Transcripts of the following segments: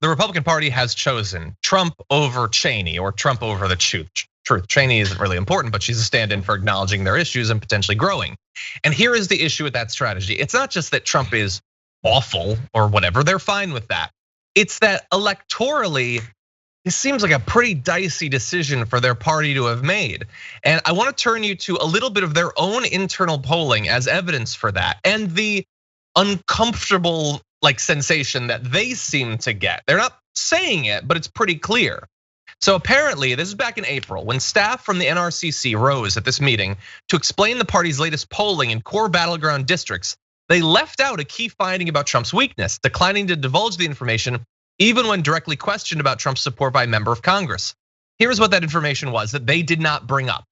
the Republican Party has chosen Trump over Cheney, or Trump over the truth. Cheney isn't really important, but she's a stand-in for acknowledging their issues and potentially growing. And here is the issue with that strategy. It's not just that Trump is awful or whatever, they're fine with that. It's that electorally, it seems like a pretty dicey decision for their party to have made. And I want to turn you to a little bit of their own internal polling as evidence for that, and the uncomfortable sensation that they seem to get. They're not saying it, but it's pretty clear. So apparently, this is back in April, when staff from the NRCC rose at this meeting to explain the party's latest polling in core battleground districts. They left out a key finding about Trump's weakness, declining to divulge the information even when directly questioned about Trump's support by a member of Congress. Here's what that information was that they did not bring up.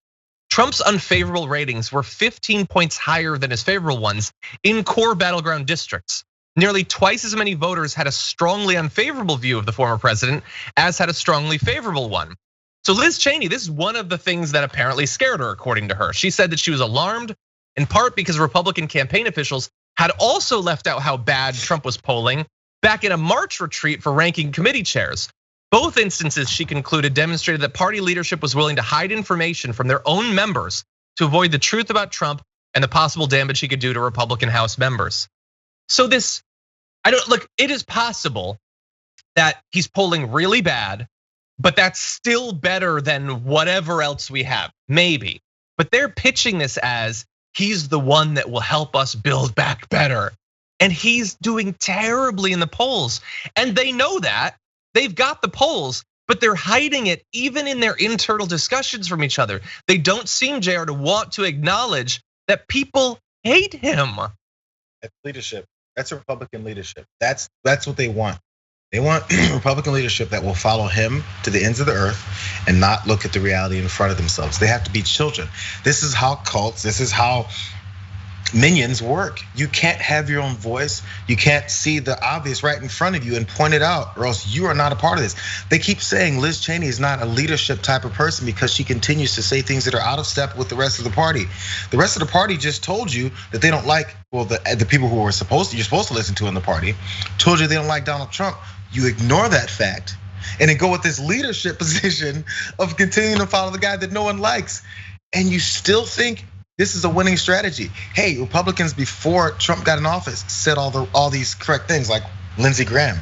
Trump's unfavorable ratings were 15 points higher than his favorable ones in core battleground districts. Nearly twice as many voters had a strongly unfavorable view of the former president as had a strongly favorable one. So Liz Cheney, this is one of the things that apparently scared her, according to her. She said that she was alarmed in part because Republican campaign officials had also left out how bad Trump was polling back in a March retreat for ranking committee chairs. Both instances, she concluded, demonstrated that party leadership was willing to hide information from their own members to avoid the truth about Trump and the possible damage he could do to Republican House members. So it is possible that he's polling really bad, but that's still better than whatever else we have, maybe. But they're pitching this as he's the one that will help us build back better. And he's doing terribly in the polls. And they know that. They've got the polls, but they're hiding it even in their internal discussions from each other. They don't seem, JR, to want to acknowledge that people hate him. That's leadership. That's a Republican leadership. That's what they want. They want Republican leadership that will follow him to the ends of the earth and not look at the reality in front of themselves. They have to be children. This is how cults, this is how minions work. You can't have your own voice. You can't see the obvious right in front of you and point it out, or else you are not a part of this. They keep saying Liz Cheney is not a leadership type of person because she continues to say things that are out of step with the rest of the party. The rest of the party just told you that they don't like, well, the people who you're supposed to listen to in the party, told you they don't like Donald Trump. You ignore that fact and then go with this leadership position of continuing to follow the guy that no one likes. And you still think this is a winning strategy. Hey, Republicans before Trump got in office said all these correct things, like Lindsey Graham.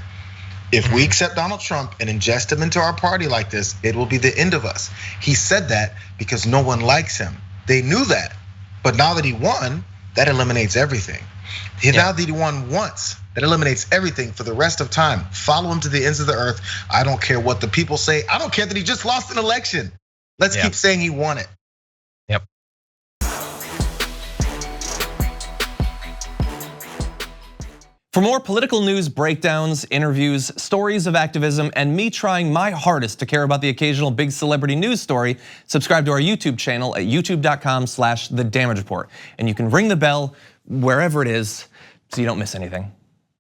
If we accept Donald Trump and ingest him into our party like this, it will be the end of us. He said that because no one likes him. They knew that, but now that he won, that eliminates everything. Now that he won once, that eliminates everything for the rest of time. Follow him to the ends of the earth. I don't care what the people say. I don't care that he just lost an election. Let's keep saying he won it. Yep. For more political news breakdowns, interviews, stories of activism, and me trying my hardest to care about the occasional big celebrity news story, subscribe to our YouTube channel at youtube.com/thedamagereport. And you can ring the bell wherever it is so you don't miss anything.